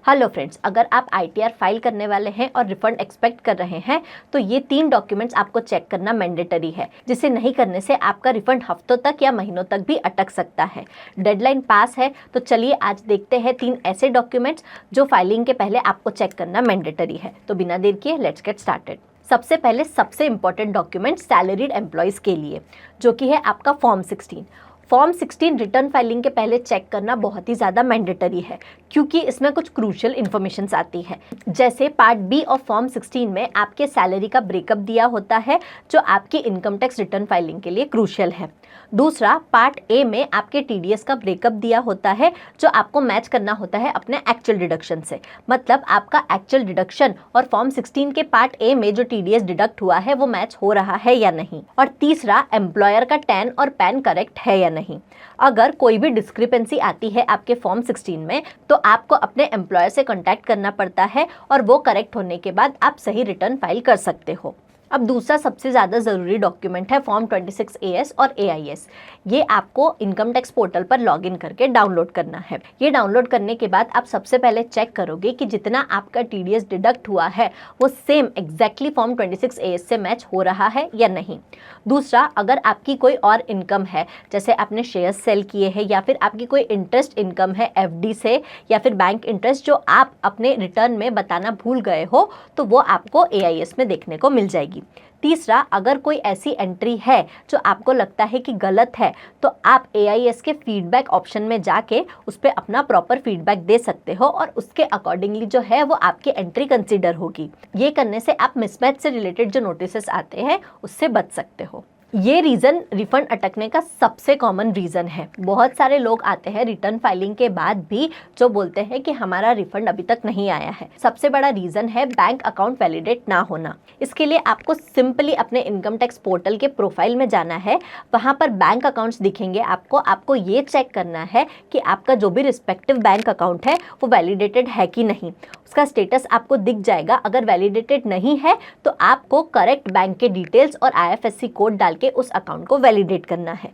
Hello friends, अगर आप ITR file करने वाले हैं और रिफंड एक्सपेक्ट कर रहे हैं तो ये 3 डॉक्यूमेंट्स आपको चेक करना मैंडेटरी है, जिसे नहीं करने से आपका रिफंड हफ्तों तक या महीनों तक भी अटक सकता है। डेडलाइन पास है तो चलिए आज देखते हैं 3 ऐसे डॉक्यूमेंट्स जो फाइलिंग के पहले आपको चेक करना मैंडेटरी है। तो बिना देर किए लेट्स गेट स्टार्टेड। सबसे पहले सबसे इंपॉर्टेंट डॉक्यूमेंट सैलरीड एम्प्लॉयज़ के लिए, जो कि है आपका फॉर्म 16। फॉर्म 16 रिटर्न फाइलिंग के पहले चेक करना बहुत ही ज़्यादा मैंडेटरी है, क्योंकि इसमें कुछ क्रूशियल इन्फॉर्मेशंस आती है। जैसे पार्ट बी ऑफ फॉर्म 16 में आपके सैलरी का ब्रेकअप दिया होता है, जो आपकी इनकम टैक्स रिटर्न फाइलिंग के लिए क्रूशियल है। दूसरा, पार्ट ए में आपके टीडीएस का ब्रेकअप दिया होता है, जो आपको मैच करना होता है अपने एक्चुअल डिडक्शन से। मतलब आपका एक्चुअल डिडक्शन और फॉर्म 16 के पार्ट ए में जो टीडीएस डिडक्ट हुआ है वो मैच हो रहा है या नहीं। और तीसरा, एम्प्लॉयर का टैन और पैन करेक्ट है या नहीं। अगर कोई भी डिस्क्रिपेंसी आती है आपके फॉर्म 16 में तो आपको अपने एम्प्लॉयर से कांटेक्ट करना पड़ता है, और वो करेक्ट होने के बाद आप सही रिटर्न फाइल कर सकते हो। अब दूसरा सबसे ज़्यादा ज़रूरी डॉक्यूमेंट है फॉर्म 26 AS और AIS। ये आपको इनकम टैक्स पोर्टल पर लॉगिन करके डाउनलोड करना है। ये डाउनलोड करने के बाद आप सबसे पहले चेक करोगे कि जितना आपका टीडीएस डिडक्ट हुआ है वो सेम एग्जैक्टली फॉर्म 26 AS से मैच हो रहा है या नहीं। दूसरा, अगर आपकी कोई और इनकम है, जैसे आपने शेयर्स सेल किए हैं या फिर आपकी कोई इंटरेस्ट इनकम है FD से या फिर बैंक इंटरेस्ट, जो आप अपने रिटर्न में बताना भूल गए हो, तो वो आपको AIS में देखने को मिल जाएगी। तीसरा, अगर कोई ऐसी एंट्री है जो आपको लगता है कि गलत है, तो आप AIS के फीडबैक ऑप्शन में जाके उस पर अपना प्रॉपर फीडबैक दे सकते हो, और उसके अकॉर्डिंगली जो है वो आपकी एंट्री कंसीडर होगी। ये करने से आप मिसमैच से रिलेटेड जो नोटिसेस आते हैं उससे बच सकते हो। ये रीज़न रिफंड अटकने का सबसे कॉमन रीज़न है। बहुत सारे लोग आते हैं रिटर्न फाइलिंग के बाद भी जो बोलते हैं कि हमारा रिफंड अभी तक नहीं आया है। सबसे बड़ा रीज़न है बैंक अकाउंट वैलिडेट ना होना। इसके लिए आपको सिंपली अपने इनकम टैक्स पोर्टल के प्रोफाइल में जाना है। वहाँ पर बैंक अकाउंट्स दिखेंगे आपको ये चेक करना है कि आपका जो भी रिस्पेक्टिव बैंक अकाउंट है वो वैलिडेटेड है कि नहीं। उसका स्टेटस आपको दिख जाएगा। अगर वैलिडेटेड नहीं है तो आपको करेक्ट बैंक के डिटेल्स और IFSC कोड डाल के उस अकाउंट को वैलिडेट करना है।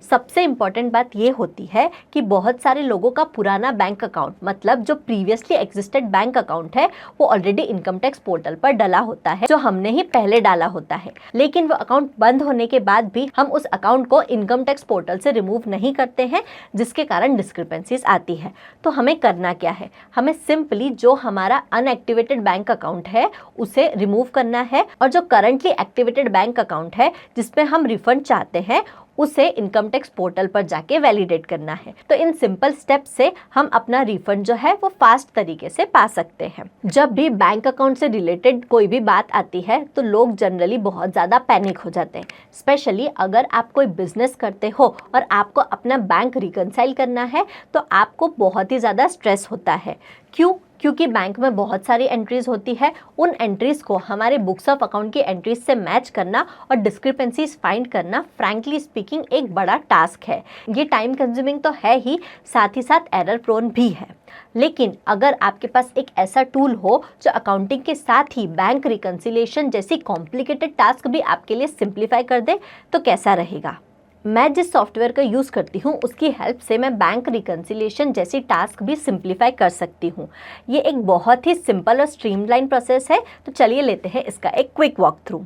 सबसे इंपॉर्टेंट बात ये होती है कि बहुत सारे लोगों का पुराना बैंक अकाउंट, मतलब जो प्रीवियसली एग्जिस्टेड बैंक अकाउंट है, वो ऑलरेडी इनकम टैक्स पोर्टल पर डला होता है, जो हमने ही पहले डाला होता है। लेकिन वो अकाउंट बंद होने के बाद भी हम उस अकाउंट को इनकम टैक्स पोर्टल से रिमूव नहीं करते हैं, जिसके कारण डिस्क्रिपेंसीज आती है। तो हमें करना क्या है? हमें सिंपली जो हमारा अनएक्टिवेटेड बैंक अकाउंट है उसे रिमूव करना है, और जो करंटली एक्टिवेटेड बैंक अकाउंट है जिसमें हम रिफंड चाहते हैं उसे इनकम टैक्स पोर्टल पर जाके वैलिडेट करना है। तो इन सिंपल स्टेप से हम अपना रिफंड जो है वो फास्ट तरीके से पा सकते हैं। जब भी बैंक अकाउंट से रिलेटेड कोई भी बात आती है तो लोग जनरली बहुत ज़्यादा पैनिक हो जाते हैं। स्पेशली अगर आप कोई बिजनेस करते हो और आपको अपना बैंक रिकंसाइल करना है तो आपको बहुत ही ज़्यादा स्ट्रेस होता है। क्यों? क्योंकि बैंक में बहुत सारी एंट्रीज होती है। उन एंट्रीज को हमारे बुक्स ऑफ अकाउंट की एंट्रीज से मैच करना और डिस्क्रिपेंसीज फाइंड करना फ्रैंकली स्पीकिंग एक बड़ा टास्क है। ये टाइम कंज्यूमिंग तो है ही, साथ ही साथ एरर प्रोन भी है। लेकिन अगर आपके पास एक ऐसा टूल हो जो अकाउंटिंग के साथ ही बैंक रिकंसिलिएशन जैसी कॉम्प्लिकेटेड टास्क भी आपके लिए सिंप्लीफाई कर दे तो कैसा रहेगा। मैं जिस सॉफ्टवेयर का यूज़ करती हूँ उसकी हेल्प से मैं बैंक रिकंसिलिएशन जैसी टास्क भी सिंप्लीफाई कर सकती हूँ। ये एक बहुत ही सिंपल और स्ट्रीमलाइन प्रोसेस है। तो चलिए लेते हैं इसका एक क्विक वॉक थ्रू।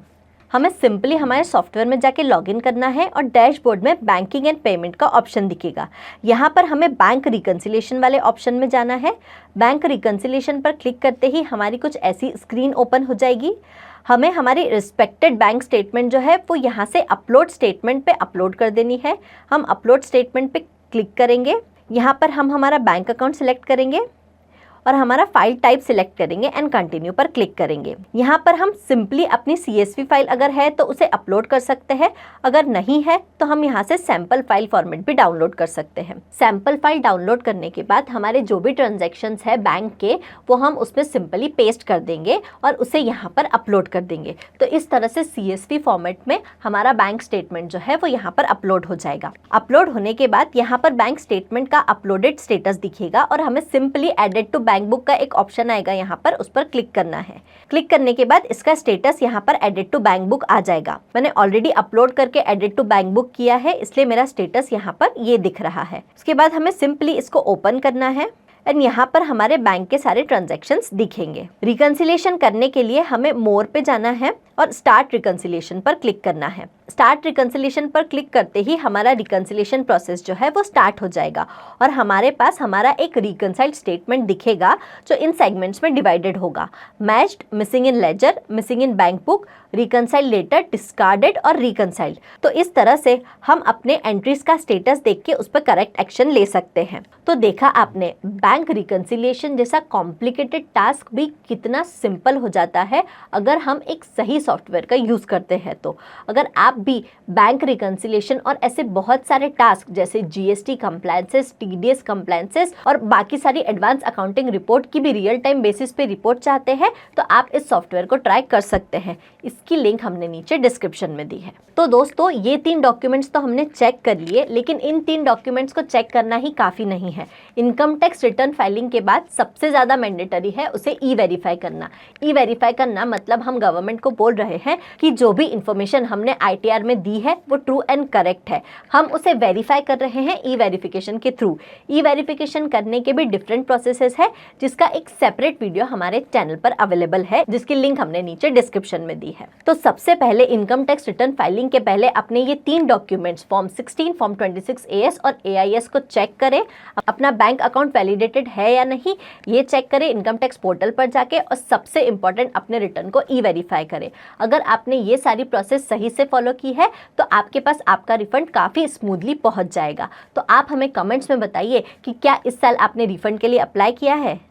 हमें सिंपली हमारे सॉफ्टवेयर में जाके लॉगिन करना है और डैशबोर्ड में बैंकिंग एंड पेमेंट का ऑप्शन दिखेगा। यहाँ पर हमें बैंक रिकंसिलिएशन वाले ऑप्शन में जाना है। बैंक रिकंसिलिएशन पर क्लिक करते ही हमारी कुछ ऐसी स्क्रीन ओपन हो जाएगी। हमें हमारी रिस्पेक्टेड बैंक स्टेटमेंट जो है वो यहाँ से अपलोड स्टेटमेंट पे अपलोड कर देनी है। हम अपलोड स्टेटमेंट पे क्लिक करेंगे। यहाँ पर हम हमारा बैंक अकाउंट सिलेक्ट करेंगे और हमारा फाइल टाइप सिलेक्ट करेंगे एंड कंटिन्यू पर क्लिक करेंगे। यहाँ पर हम सिंपली अपनी CSV फाइल अगर है तो उसे अपलोड कर सकते हैं, अगर नहीं है तो हम यहाँ से सैम्पल फाइल फॉर्मेट भी डाउनलोड कर सकते हैं। सैम्पल फाइल डाउनलोड करने के बाद हमारे जो भी ट्रांजैक्शंस है बैंक के वो हम उसमें सिंपली पेस्ट कर देंगे और उसे यहाँ पर अपलोड कर देंगे। तो इस तरह से CSV फॉर्मेट में हमारा बैंक स्टेटमेंट जो है वो यहाँ पर अपलोड हो जाएगा। अपलोड होने के बाद यहाँ पर बैंक स्टेटमेंट का अपलोडेड स्टेटस दिखेगा और हमें simply added to bank book का एक ऑप्शन आएगा, यहाँ पर उस पर क्लिक करना है। क्लिक करने के बाद इसका स्टेटस यहाँ पर एडेड टू बैंक बुक आ जाएगा। मैंने ऑलरेडी अपलोड करके एडेड टू बैंक बुक किया है, इसलिए मेरा स्टेटस यहाँ पर ये दिख रहा है। उसके बाद हमें सिंपली इसको ओपन करना है। एंड यहाँ पर हमारे बैंक के सारे ट्रांजैक्शंस दिखेंगे। रिकंसिलिएशन करने के लिए हमें मोर पे जाना है और स्टार्ट रिकंसिलिएशन पर क्लिक करना है। स्टार्ट रिकंसिलिएशन पर क्लिक करते ही हमारा रिकंसिलिएशन प्रोसेस जो है वो स्टार्ट हो जाएगा और हमारे पास हमारा एक रिकंसाइल्ड स्टेटमेंट दिखेगा जो इन सेगमेंट्स में डिवाइडेड होगा। Matched, missing in ledger, missing in bank book, reconciled letter, discarded और रिकंसाइल्ड। तो इस तरह से हम अपने एंट्रीज का स्टेटस देख के उस पर करेक्ट एक्शन ले सकते हैं। तो देखा आपने, बैंक रिकंसिलिएशन जैसा कॉम्प्लिकेटेड टास्क भी कितना सिंपल हो जाता है अगर हम एक सही सॉफ्टवेयर का यूज़ करते हैं। तो अगर आप भी बैंक रिकंसिलिएशन और ऐसे बहुत सारे टास्क जैसे जीएसटी कंप्लायंसेस, टीडीएस कंप्लायंसेस और बाकी सारी एडवांस अकाउंटिंग रिपोर्ट की भी रियल टाइम बेसिस पे रिपोर्ट चाहते हैं तो आप इस सॉफ्टवेयर को ट्राई कर सकते हैं। इसकी लिंक हमने नीचे डिस्क्रिप्शन में दी है। तो दोस्तों, ये 3 डॉक्यूमेंट्स तो हमने चेक कर लिए, लेकिन इन 3 डॉक्यूमेंट्स को चेक करना ही काफ़ी नहीं है। इनकम टैक्स रिटर्न फाइलिंग के बाद सबसे ज़्यादा मैंडेटरी है उसे ई वेरीफाई करना। ई वेरीफाई करना मतलब हम गवर्नमेंट को बोल रहे हैं कि जो भी इंफॉर्मेशन हमने आईटीआर में दी है वो ट्रू एंड करेक्ट है। हम उसे वेरीफाई कर रहे हैं ई वेरिफिकेशन के थ्रू। ई वेरिफिकेशन करने के भी डिफरेंट प्रोसेसेस है, जिसका एक सेपरेट वीडियो हमारे चैनल पर अवेलेबल है, जिसकी लिंक हमने नीचे डिस्क्रिप्शन में दी है। तो सबसे पहले इनकम टैक्स रिटर्न फाइलिंग के पहले अपने ये 3 डॉक्यूमेंट्स फॉर्म 16, फॉर्म 26 AS और AIS को चेक करें। अपना बैंक अकाउंट वैलिडेटेड है या नहीं ये चेक करें इनकम टैक्स पोर्टल पर जाके, और सबसे इंपॉर्टेंट अपने रिटर्न को ई वेरीफाई करें। अगर आपने ये सारी प्रोसेस सही से फॉलो की है तो आपके पास आपका रिफंड काफ़ी स्मूथली पहुंच जाएगा। तो आप हमें कमेंट्स में बताइए कि क्या इस साल आपने रिफंड के लिए अप्लाई किया है।